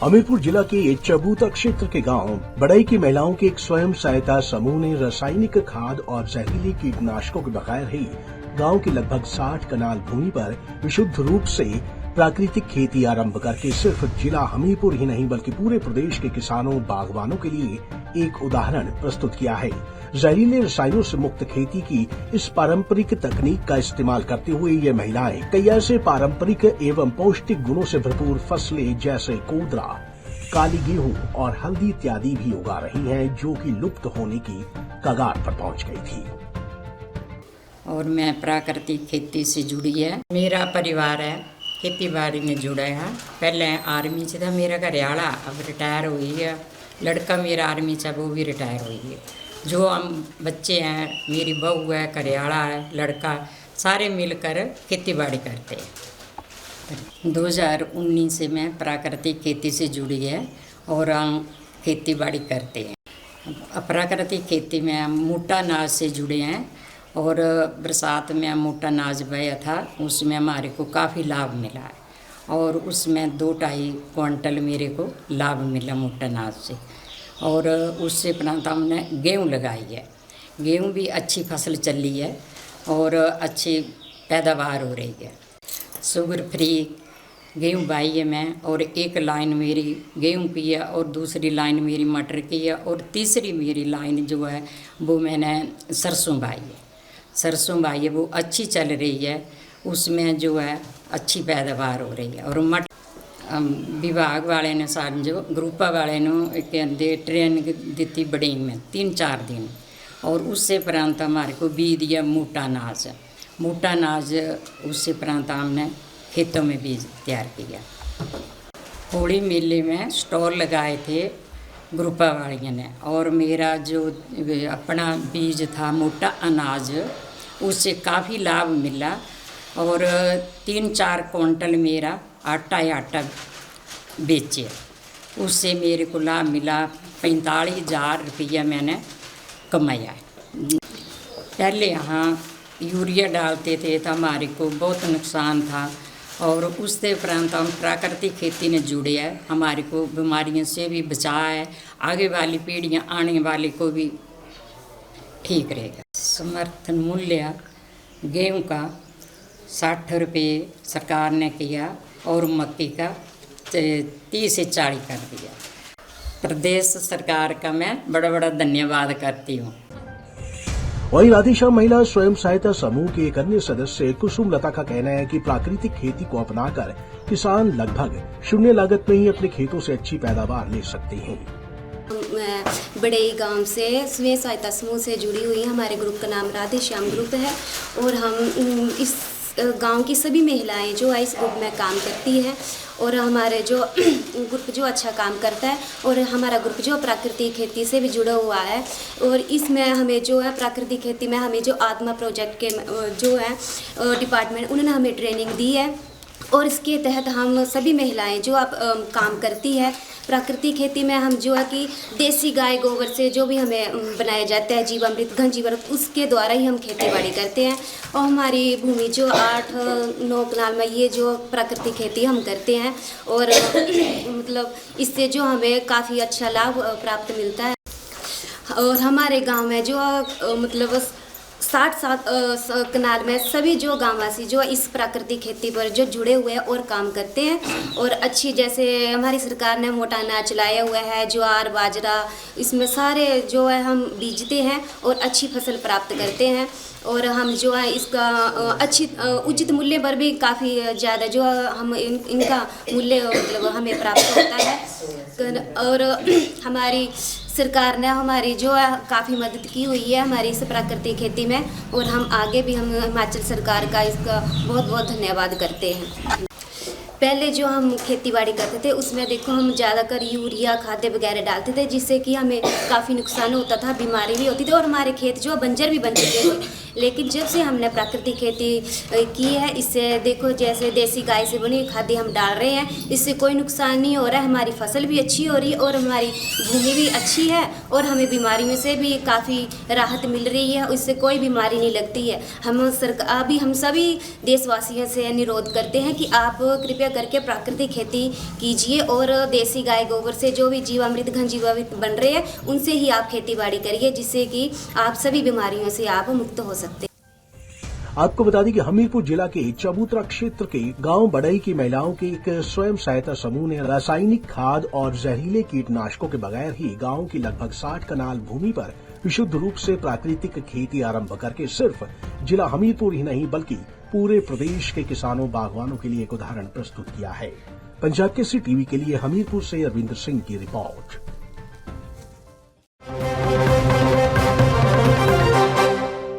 हमीरपुर जिला के चबूता क्षेत्र के गांव बड़ई की महिलाओं के एक स्वयं सहायता समूह ने रासायनिक खाद और जहरीले कीटनाशकों के बगैर ही गांव की लगभग 60 कनाल भूमि पर विशुद्ध रूप से प्राकृतिक खेती आरंभ करके सिर्फ जिला हमीरपुर ही नहीं बल्कि पूरे प्रदेश के किसानों बागवानों के लिए एक उदाहरण प्रस्तुत किया है। जहरीले रसायनों से मुक्त खेती की इस पारंपरिक तकनीक का इस्तेमाल करते हुए ये महिलाएं कई ऐसे पारंपरिक एवं पौष्टिक गुणों से भरपूर फसलें जैसे कोदरा, काली गेहूं और हल्दी इत्यादि भी उगा रही हैं, जो कि लुप्त होने की कगार पर पहुंच गई थी। और मैं प्राकृतिक खेती से जुड़ी है। मेरा परिवार है खेती बाड़ी में जुड़ा है। पहले आर्मी से था मेरा घरवाला, अब रिटायर हुई है। लड़का मेरा आर्मी से वो भी रिटायर हुई है। जो हम बच्चे हैं, मेरी बहू है, घरवाला है, लड़का, सारे मिलकर खेती बाड़ी करते हैं। 2019 से मैं प्राकृतिक खेती से जुड़ी है और हम खेती बाड़ी करते हैं। प्राकृतिक खेती में हम मोटा अनाज से जुड़े हैं और बरसात में हम मोटा अनाज बोया था, उसमें हमारे को काफ़ी लाभ मिला है और उसमें 2-2.5 क्विंटल मेरे को लाभ मिला मोटा अनाज से। और उससे उपरांत हमने गेहूँ लगाई है। गेहूँ भी अच्छी फसल चली है और अच्छी पैदावार हो रही है। शुगर फ्री गेहूँ बाई है मैं, और एक लाइन मेरी गेहूँ की है और दूसरी लाइन मेरी मटर की है और तीसरी मेरी लाइन जो है वो मैंने सरसों बाई है। सरसों बाई है, वो अच्छी चल रही है, उसमें जो है अच्छी पैदावार हो रही है। और विभाग वाले ने सारे जो ग्रुप वाले ने कहते ट्रेनिंग दी बड़ी में 3-4 दिन, और उससे उपरांत हमारे को बीज दिया मोटा अनाज। मोटा अनाज उससे उपरांत हमने खेतों में बीज तैयार किया। होली मेले में स्टॉल लगाए थे ग्रुपा वालियों ने, और मेरा जो अपना बीज था मोटा अनाज, उससे काफ़ी लाभ मिला और 3-4 क्विंटल मेरा आटा बेचे, उससे मेरे को लाभ मिला। 45,000 रुपया मैंने कमाया। पहले यहाँ यूरिया डालते थे तो हमारे को बहुत नुकसान था, और उससे उपरांत हम प्राकृतिक खेती ने जुड़े हैं। हमारे को बीमारियों से भी बचा है, आगे वाली पीढ़ियाँ आने वाले को भी ठीक रहेगा। समर्थन मूल्य गेहूं का 60 रुपये सरकार ने किया और मक्की का 30 से 40 कर दिया। प्रदेश सरकार का मैं बड़ा धन्यवाद करती हूँ। वहीं राधेश्याम महिला स्वयं सहायता समूह के एक अन्य सदस्य कुसुम लता का कहना है कि प्राकृतिक खेती को अपनाकर किसान लगभग शून्य लागत में ही अपने खेतों से अच्छी पैदावार ले सकते हैं। मैं बड़ई गांव से स्वयं सहायता समूह से जुड़ी हुई। हमारे ग्रुप का नाम राधेश्याम ग्रुप है और हम इस गांव की सभी महिलाएं जो है इस ग्रुप में काम करती हैं, और हमारे जो ग्रुप जो अच्छा काम करता है, और हमारा ग्रुप जो प्राकृतिक खेती से भी जुड़ा हुआ है। और इसमें हमें जो है प्राकृतिक खेती में हमें जो आत्मा प्रोजेक्ट के जो है डिपार्टमेंट, उन्होंने हमें ट्रेनिंग दी है, और इसके तहत हम सभी महिलाएं जो अब काम करती है प्राकृतिक खेती में। हम जो है कि देसी गाय गोबर से जो भी हमें बनाया जाता है जीवामृत, घन जीवामृत, उसके द्वारा ही हम खेती बाड़ी करते हैं। और हमारी भूमि जो 8-9 कनाल में ये जो प्राकृतिक खेती हम करते हैं, और मतलब इससे जो हमें काफ़ी अच्छा लाभ प्राप्त मिलता है। और हमारे गांव में जो मतलब 60 कनाल में सभी जो गांववासी जो इस प्राकृतिक खेती पर जो जुड़े हुए हैं और काम करते हैं, और अच्छी जैसे हमारी सरकार ने मोटा अनाज चलाया हुआ है, ज्वार बाजरा, इसमें सारे जो है हम बीजते हैं और अच्छी फसल प्राप्त करते हैं। और हम जो है इसका अच्छी उचित मूल्य पर भी काफ़ी ज़्यादा जो हम इनका मूल्य मतलब हमें प्राप्त होता है। और हमारी सरकार ने हमारी जो है काफ़ी मदद की हुई है हमारी इस प्राकृतिक खेती में, और हम आगे भी हम हिमाचल सरकार का इसका बहुत धन्यवाद करते हैं। पहले जो हम खेती बाड़ी करते थे उसमें देखो हम ज़्यादातर यूरिया खाद्य वगैरह डालते थे, जिससे कि हमें काफ़ी नुकसान होता था, बीमारी भी होती थी और हमारे खेत जो बंजर भी बन चुके थे। लेकिन जब से हमने प्राकृतिक खेती की है, इससे देखो जैसे देसी गाय से बनी खाद्य हम डाल रहे हैं, इससे कोई नुकसान नहीं हो रहा है, हमारी फसल भी अच्छी हो रही है और हमारी भूमि भी अच्छी है और हमें बीमारियों से भी काफ़ी राहत मिल रही है, इससे कोई बीमारी नहीं लगती है। हम सभी देशवासियों से अनुरोध करते हैं कि आप कृपया करके प्राकृतिक खेती कीजिए और देसी गाय गोबर से जो भी जीवामृत घन जीवामृत बन रहे हैं उनसे ही आप खेती बाड़ी करिए, जिससे कि आप सभी बीमारियों से आप मुक्त हो सकते हैं। आपको बता दें कि हमीरपुर जिला के चबूतरा क्षेत्र के गांव बड़ई की महिलाओं के एक स्वयं सहायता समूह ने रासायनिक खाद और जहरीले कीटनाशकों के बगैर ही गांव की लगभग 60 कनाल भूमि पर विशुद्ध रूप से प्राकृतिक खेती आरंभ करके सिर्फ जिला हमीरपुर ही नहीं बल्कि पूरे प्रदेश के किसानों बागवानों के लिए एक उदाहरण प्रस्तुत किया है। पंजाब केसरी टीवी के लिए हमीरपुर से अरविंदर सिंह की रिपोर्ट।